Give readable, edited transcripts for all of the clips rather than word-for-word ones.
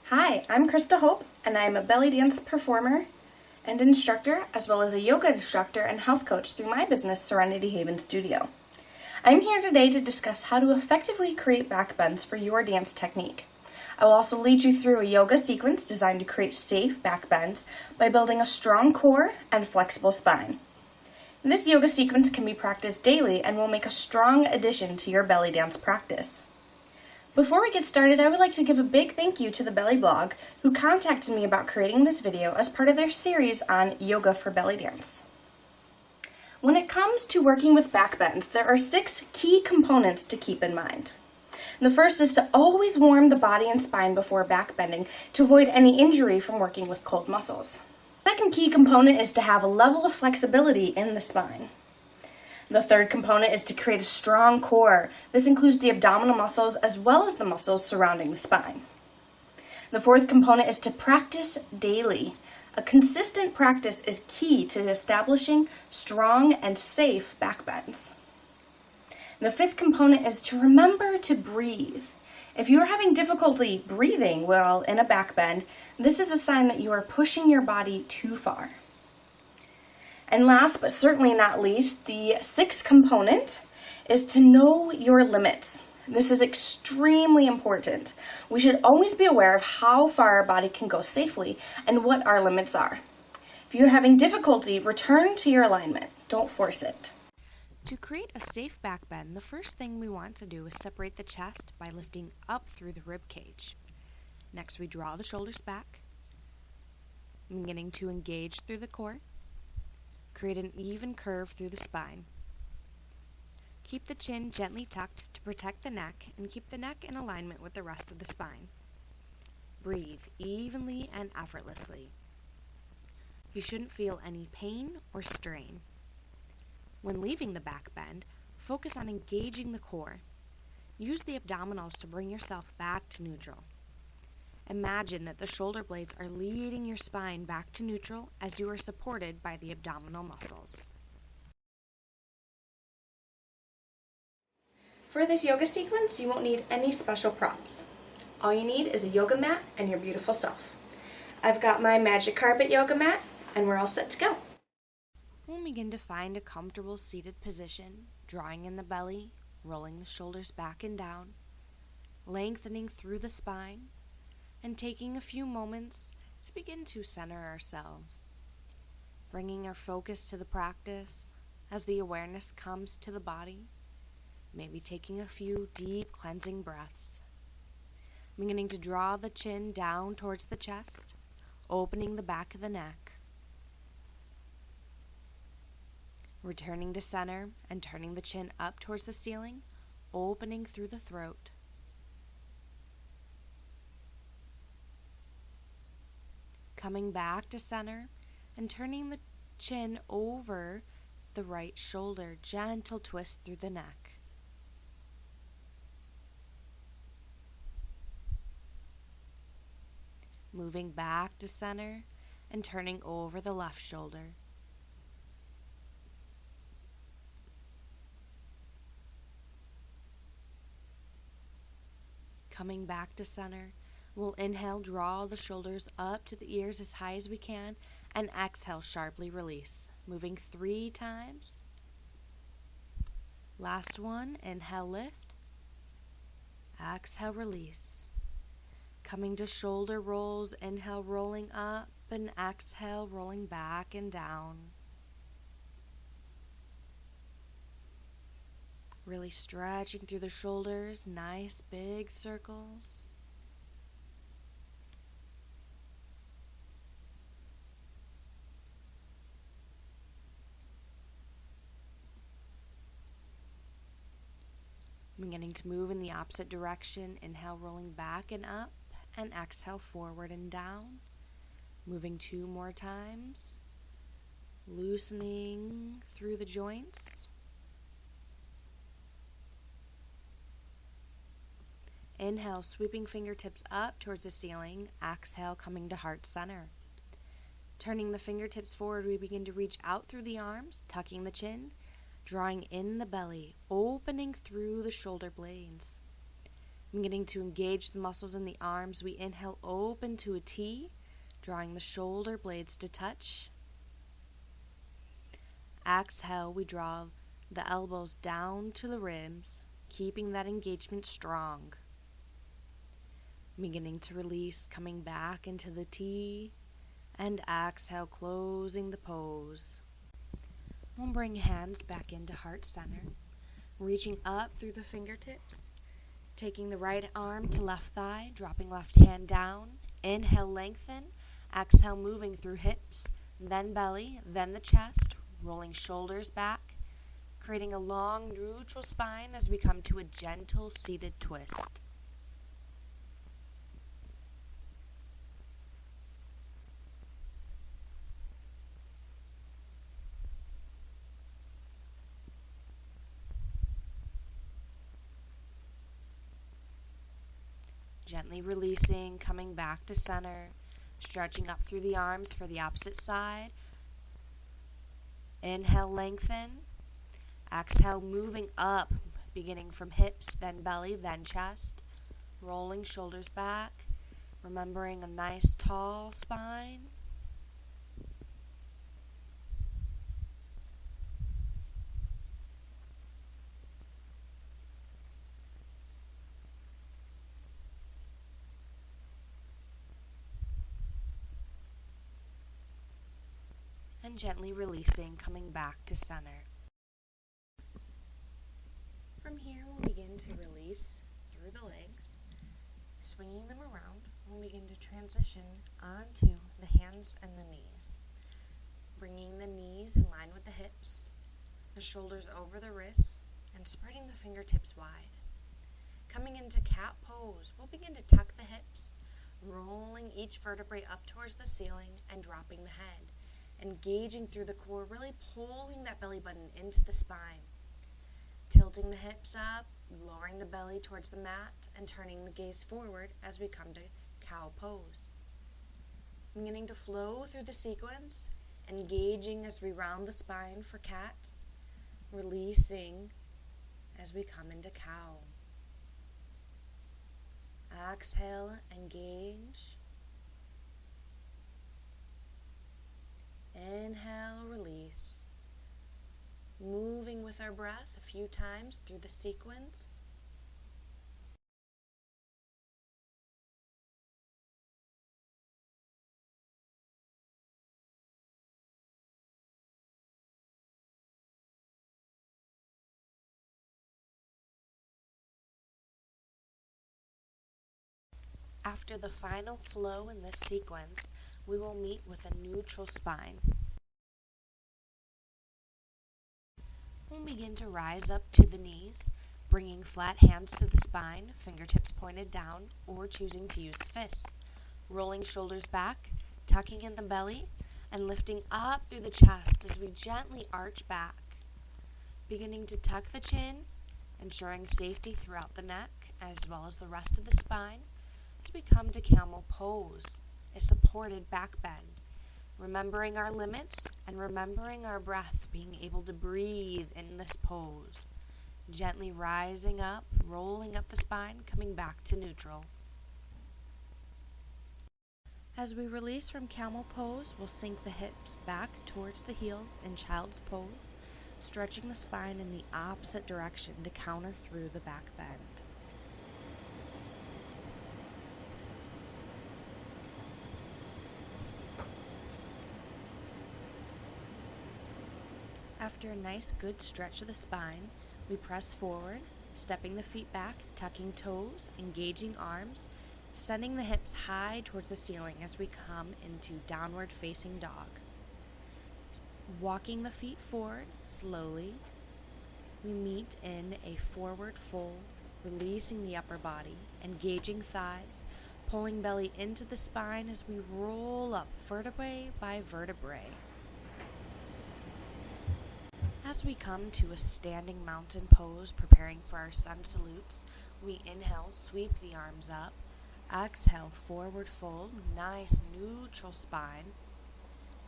Hi, I'm Krystle Hope, and I'm a belly dance performer and instructor, as well as a yoga instructor and health coach through my business, Serenity Haven Studio. I'm here today to discuss how to effectively create back bends for your dance technique. I will also lead you through a yoga sequence designed to create safe back bends by building a strong core and flexible spine. This yoga sequence can be practiced daily and will make a strong addition to your belly dance practice. Before we get started, I would like to give a big thank you to the Belly blog, who contacted me about creating this video as part of their series on yoga for belly dance. When it comes to working with back bends, there are 6 key components to keep in mind. The first is to always warm the body and spine before back bending to avoid any injury from working with cold muscles. The second key component is to have a level of flexibility in the spine. The third component is to create a strong core. This includes the abdominal muscles as well as the muscles surrounding the spine. The fourth component is to practice daily. A consistent practice is key to establishing strong and safe back bends. The fifth component is to remember to breathe. If you are having difficulty breathing while in a back bend, this is a sign that you are pushing your body too far. And last but certainly not least, the 6th component is to know your limits. This is extremely important. We should always be aware of how far our body can go safely and what our limits are. If you're having difficulty, return to your alignment. Don't force it. To create a safe back bend, the first thing we want to do is separate the chest by lifting up through the rib cage. Next, we draw the shoulders back, beginning to engage through the core. Create an even curve through the spine. Keep the chin gently tucked to protect the neck and keep the neck in alignment with the rest of the spine. Breathe evenly and effortlessly. You shouldn't feel any pain or strain. When leaving the back bend, focus on engaging the core. Use the abdominals to bring yourself back to neutral. Imagine that the shoulder blades are leading your spine back to neutral as you are supported by the abdominal muscles. For this yoga sequence, you won't need any special props. All you need is a yoga mat and your beautiful self. I've got my magic carpet yoga mat, and we're all set to go. We'll begin to find a comfortable seated position, drawing in the belly, rolling the shoulders back and down, lengthening through the spine, and taking a few moments to begin to center ourselves, bringing our focus to the practice as the awareness comes to the body, maybe taking a few deep cleansing breaths, beginning to draw the chin down towards the chest, opening the back of the neck, returning to center and turning the chin up towards the ceiling, opening through the throat. Coming back to center and turning the chin over the right shoulder, gentle twist through the neck. Moving back to center and turning over the left shoulder. Coming back to center, we'll inhale, draw the shoulders up to the ears as high as we can, and exhale, sharply release. Moving 3 times. Last one, inhale, lift. Exhale, release. Coming to shoulder rolls, inhale, rolling up, and exhale, rolling back and down. Really stretching through the shoulders, nice big circles. Beginning to move in the opposite direction, inhale, rolling back and up, and exhale, forward and down. Moving 2 more times, loosening through the joints. Inhale, sweeping fingertips up towards the ceiling. Exhale, coming to heart center. Turning the fingertips forward, we begin to reach out through the arms, tucking the chin, drawing in the belly, opening through the shoulder blades. Beginning to engage the muscles in the arms, we inhale, open to a T, drawing the shoulder blades to touch. Exhale, we draw the elbows down to the ribs, keeping that engagement strong. Beginning to release, coming back into the T, and exhale, closing the pose. We'll bring hands back into heart center, reaching up through the fingertips, taking the right arm to left thigh, dropping left hand down. Inhale, lengthen. Exhale, moving through hips, then belly, then the chest, rolling shoulders back, creating a long neutral spine as we come to a gentle seated twist. Gently releasing, coming back to center, stretching up through the arms for the opposite side. Inhale, lengthen. Exhale, moving up, beginning from hips, then belly, then chest. Rolling shoulders back, remembering a nice tall spine. And gently releasing, coming back to center. From here, we'll begin to release through the legs, swinging them around. We'll begin to transition onto the hands and the knees, bringing the knees in line with the hips, the shoulders over the wrists, and spreading the fingertips wide. Coming into cat pose, we'll begin to tuck the hips, rolling each vertebrae up towards the ceiling and dropping the head, engaging through the core, really pulling that belly button into the spine. Tilting the hips up, lowering the belly towards the mat, and turning the gaze forward as we come to cow pose. Beginning to flow through the sequence, engaging as we round the spine for cat, releasing as we come into cow. Exhale, engage. Inhale, release. Moving with our breath a few times through the sequence. After the final flow in this sequence, we will meet with a neutral spine. We'll begin to rise up to the knees, bringing flat hands to the spine, fingertips pointed down, or choosing to use fists. Rolling shoulders back, tucking in the belly, and lifting up through the chest as we gently arch back. Beginning to tuck the chin, ensuring safety throughout the neck, as well as the rest of the spine, as we come to Camel Pose, a supported back bend. Remembering our limits and remembering our breath, being able to breathe in this pose. Gently rising up, rolling up the spine, coming back to neutral. As we release from Camel Pose, we'll sink the hips back towards the heels in Child's Pose, stretching the spine in the opposite direction to counter through the back bend. After a nice good stretch of the spine, we press forward, stepping the feet back, tucking toes, engaging arms, sending the hips high towards the ceiling as we come into downward facing dog. Walking the feet forward slowly, we meet in a forward fold, releasing the upper body, engaging thighs, pulling belly into the spine as we roll up vertebrae by vertebrae. As we come to a standing mountain pose, preparing for our sun salutes, we inhale, sweep the arms up. Exhale, forward fold, nice neutral spine.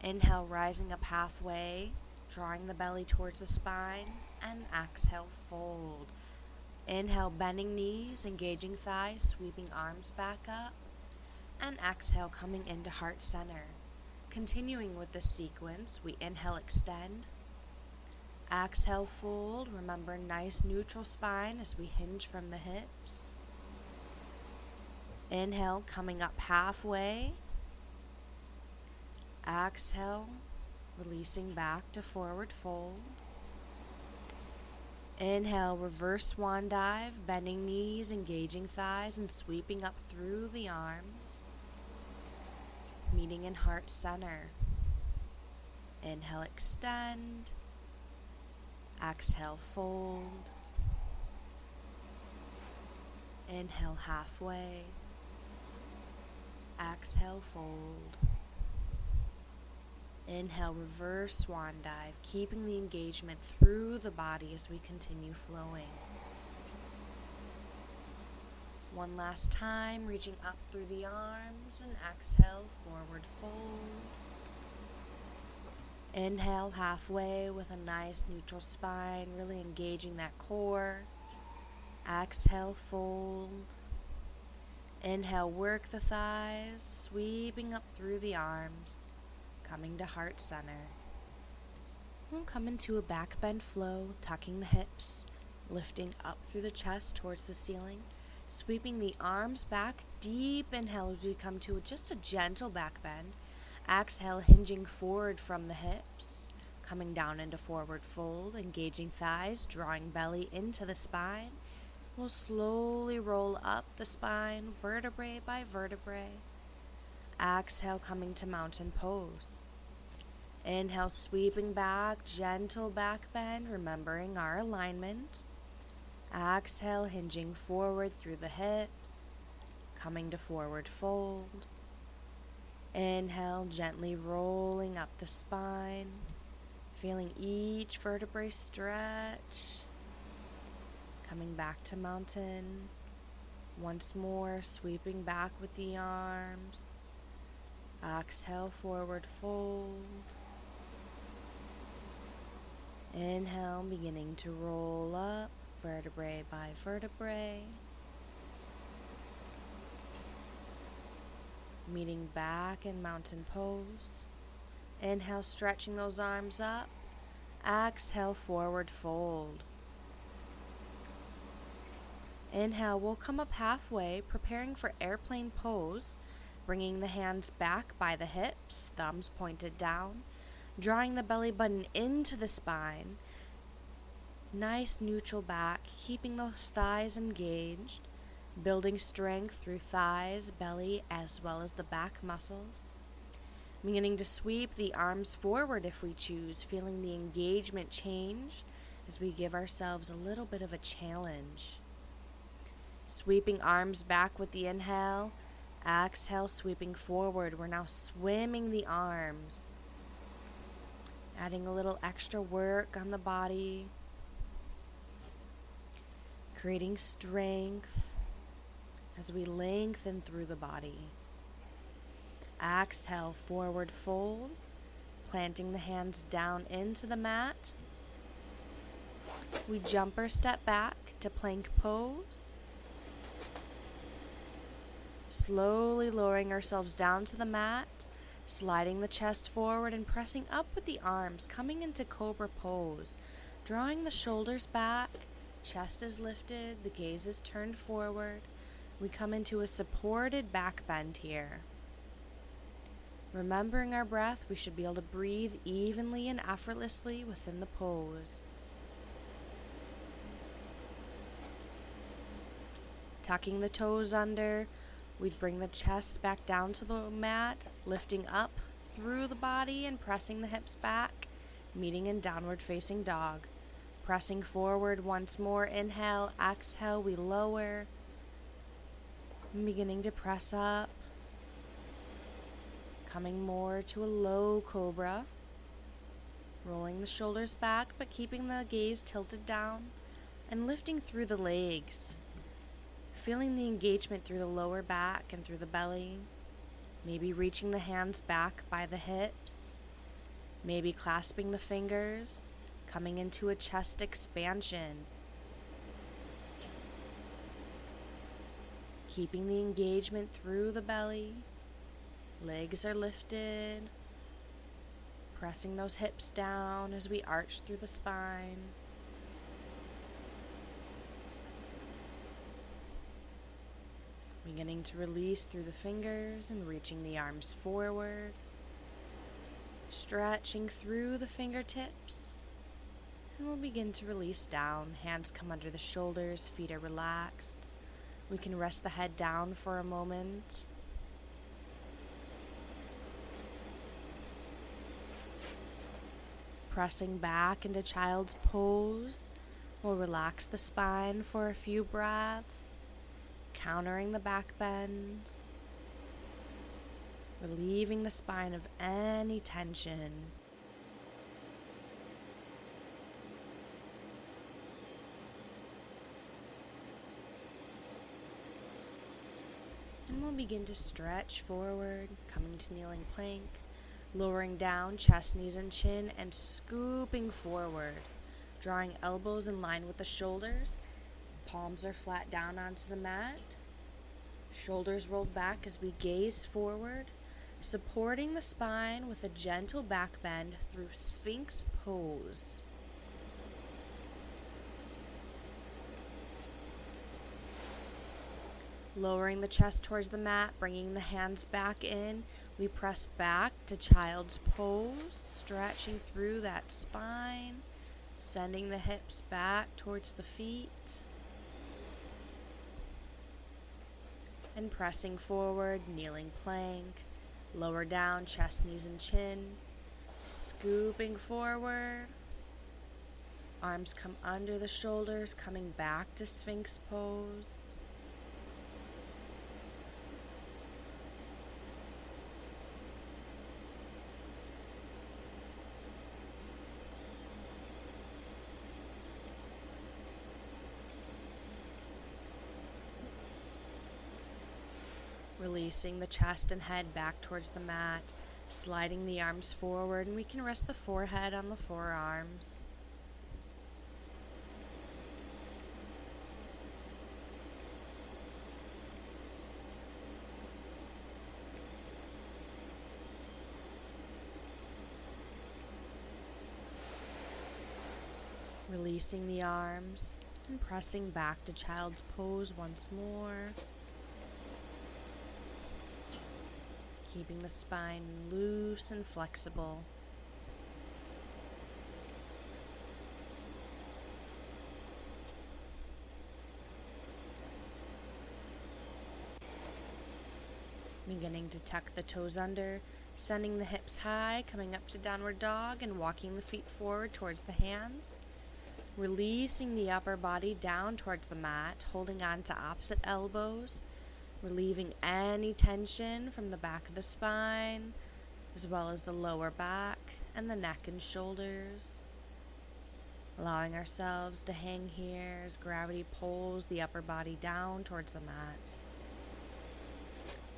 Inhale, rising up halfway, drawing the belly towards the spine, and exhale, fold. Inhale, bending knees, engaging thighs, sweeping arms back up. And exhale, coming into heart center. Continuing with this sequence, we inhale, extend. Exhale, fold. Remember, nice neutral spine as we hinge from the hips. Inhale, coming up halfway. Exhale, releasing back to forward fold. Inhale, reverse swan dive, bending knees, engaging thighs, and sweeping up through the arms. Meeting in heart center. Inhale, extend. Exhale, fold. Inhale, halfway. Exhale, fold. Inhale, reverse swan dive, keeping the engagement through the body as we continue flowing. One last time, reaching up through the arms, and exhale, forward fold. Inhale, halfway with a nice neutral spine, really engaging that core. Exhale, fold. Inhale, work the thighs, sweeping up through the arms, coming to heart center. We'll come into a back bend flow, tucking the hips, lifting up through the chest towards the ceiling, sweeping the arms back. Deep inhale as we come to just a gentle back bend. Exhale, hinging forward from the hips, coming down into forward fold, engaging thighs, drawing belly into the spine. We'll slowly roll up the spine, vertebrae by vertebrae. Exhale, coming to mountain pose. Inhale, sweeping back, gentle back bend, remembering our alignment. Exhale, hinging forward through the hips, coming to forward fold. Inhale, gently rolling up the spine, feeling each vertebrae stretch. Coming back to mountain. Once more, sweeping back with the arms. Exhale, forward fold. Inhale, beginning to roll up, vertebrae by vertebrae. Meeting back in mountain pose. Inhale, stretching those arms up. Exhale, forward fold. Inhale, we'll come up halfway, preparing for airplane pose, bringing the hands back by the hips, thumbs pointed down, drawing the belly button into the spine. Nice neutral back, keeping those thighs engaged, building strength through thighs, belly, as well as the back muscles. Beginning to sweep the arms forward if we choose, feeling the engagement change as we give ourselves a little bit of a challenge. Sweeping arms back with the inhale. Exhale, sweeping forward. We're now swimming the arms. Adding a little extra work on the body. Creating strength as we lengthen through the body. Exhale, forward fold. Planting the hands down into the mat. We jump or step back to plank pose. Slowly lowering ourselves down to the mat, sliding the chest forward and pressing up with the arms, coming into cobra pose, drawing the shoulders back, chest is lifted, the gaze is turned forward. We come into a supported back bend here. Remembering our breath, we should be able to breathe evenly and effortlessly within the pose. Tucking the toes under, we'd bring the chest back down to the mat, lifting up through the body and pressing the hips back, meeting in downward facing dog. Pressing forward once more, inhale, exhale, we lower, beginning to press up. Coming more to a low cobra, rolling the shoulders back but keeping the gaze tilted down and lifting through the legs, feeling the engagement through the lower back and through the belly, maybe reaching the hands back by the hips, maybe clasping the fingers, coming into a chest expansion. keeping the engagement through the belly. Legs are lifted, pressing those hips down as we arch through the spine. Beginning to release through the fingers and reaching the arms forward. Stretching through the fingertips. And we'll begin to release down. Hands come under the shoulders, feet are relaxed. We can rest the head down for a moment. Pressing back into child's pose. We'll relax the spine for a few breaths, countering the back bends, relieving the spine of any tension. And we'll begin to stretch forward, coming to kneeling plank, lowering down, chest, knees, and chin, and scooping forward, drawing elbows in line with the shoulders. Palms are flat down onto the mat. Shoulders rolled back as we gaze forward, supporting the spine with a gentle back bend through Sphinx pose. Lowering the chest towards the mat, bringing the hands back in. We press back to child's pose, stretching through that spine, sending the hips back towards the feet, and pressing forward, kneeling plank, lower down, chest, knees, and chin, scooping forward, arms come under the shoulders, coming back to Sphinx pose. Releasing the chest and head back towards the mat, sliding the arms forward, and we can rest the forehead on the forearms. Releasing the arms and pressing back to child's pose once more. Keeping the spine loose and flexible. Beginning to tuck the toes under, sending the hips high, coming up to downward dog and walking the feet forward towards the hands. Releasing the upper body down towards the mat, holding on to opposite elbows. Relieving any tension from the back of the spine, as well as the lower back and the neck and shoulders. Allowing ourselves to hang here as gravity pulls the upper body down towards the mat.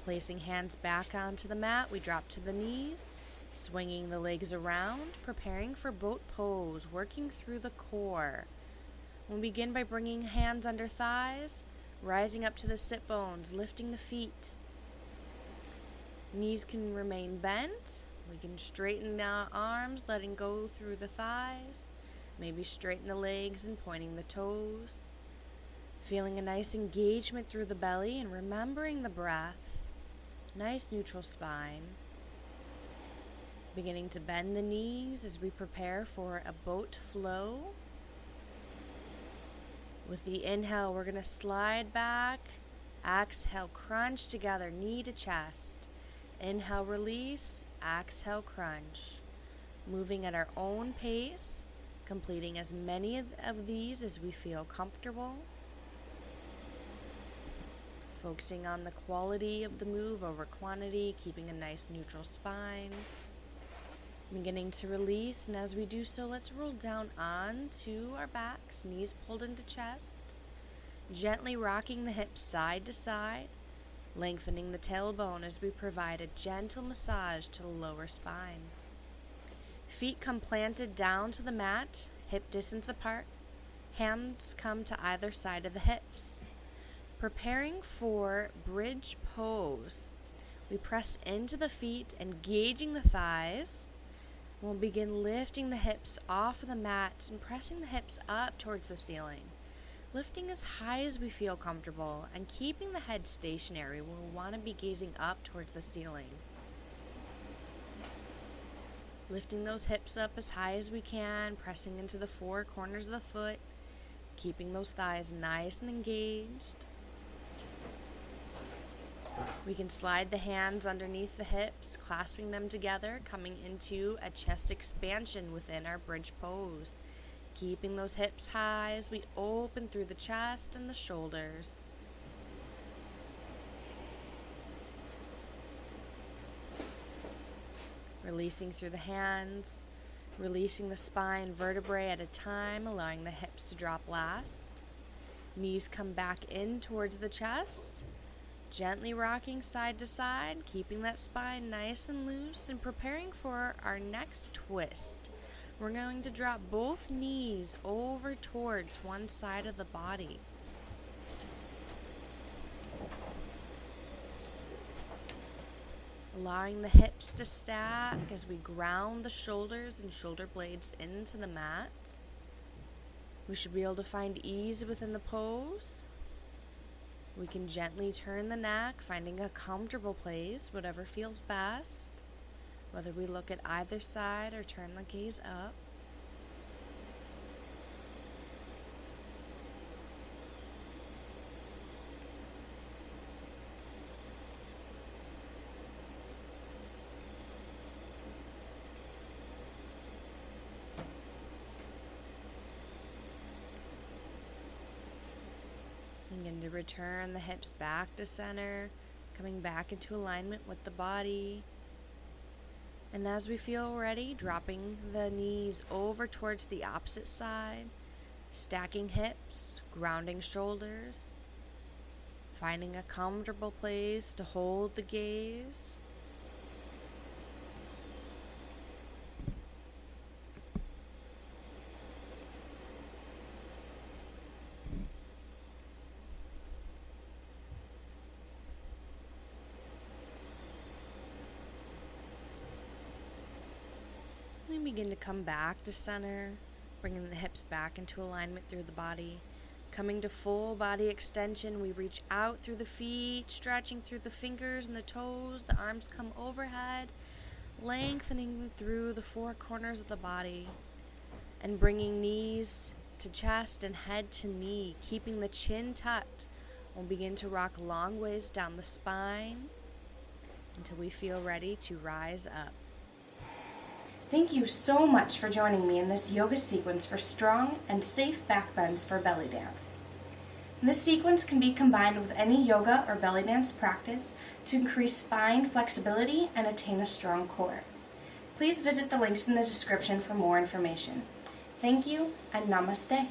Placing hands back onto the mat, we drop to the knees, swinging the legs around, preparing for boat pose, working through the core. We'll begin by bringing hands under thighs, rising up to the sit bones, lifting the feet. Knees can remain bent. We can straighten the arms, letting go through the thighs. Maybe straighten the legs and pointing the toes. Feeling a nice engagement through the belly and remembering the breath. Nice neutral spine. Beginning to bend the knees as we prepare for a boat flow. With the inhale, we're going to slide back. Exhale, crunch together, knee to chest. Inhale, release. Exhale, crunch. Moving at our own pace, completing as many of these as we feel comfortable. Focusing on the quality of the move over quantity, keeping a nice neutral spine. Beginning to release, and as we do so, let's roll down onto our backs, knees pulled into chest, gently rocking the hips side to side, lengthening the tailbone as we provide a gentle massage to the lower spine. Feet come planted down to the mat, hip distance apart, hands come to either side of the hips. Preparing for bridge pose. We press into the feet, engaging the thighs. We'll begin lifting the hips off of the mat and pressing the hips up towards the ceiling. Lifting as high as we feel comfortable and keeping the head stationary. We'll want to be gazing up towards the ceiling. Lifting those hips up as high as we can, pressing into the four corners of the foot, keeping those thighs nice and engaged. We can slide the hands underneath the hips, clasping them together, coming into a chest expansion within our bridge pose. Keeping those hips high as we open through the chest and the shoulders. Releasing through the hands, releasing the spine vertebrae at a time, allowing the hips to drop last. Knees come back in towards the chest. Gently rocking side to side, keeping that spine nice and loose and preparing for our next twist. We're going to drop both knees over towards one side of the body. Allowing the hips to stack as we ground the shoulders and shoulder blades into the mat. We should be able to find ease within the pose. We can gently turn the neck, finding a comfortable place, whatever feels best. Whether we look at either side or turn the gaze up. Begin to return the hips back to center, coming back into alignment with the body. And as we feel ready, dropping the knees over towards the opposite side, stacking hips, grounding shoulders, finding a comfortable place to hold the gaze. We begin to come back to center, bringing the hips back into alignment through the body. Coming to full body extension, we reach out through the feet, stretching through the fingers and the toes. The arms come overhead, lengthening through the four corners of the body. And bringing knees to chest and head to knee, keeping the chin tucked. We'll begin to rock long ways down the spine until we feel ready to rise up. Thank you so much for joining me in this yoga sequence for strong and safe back bends for belly dance. This sequence can be combined with any yoga or belly dance practice to increase spine flexibility and attain a strong core. Please visit the links in the description for more information. Thank you and namaste.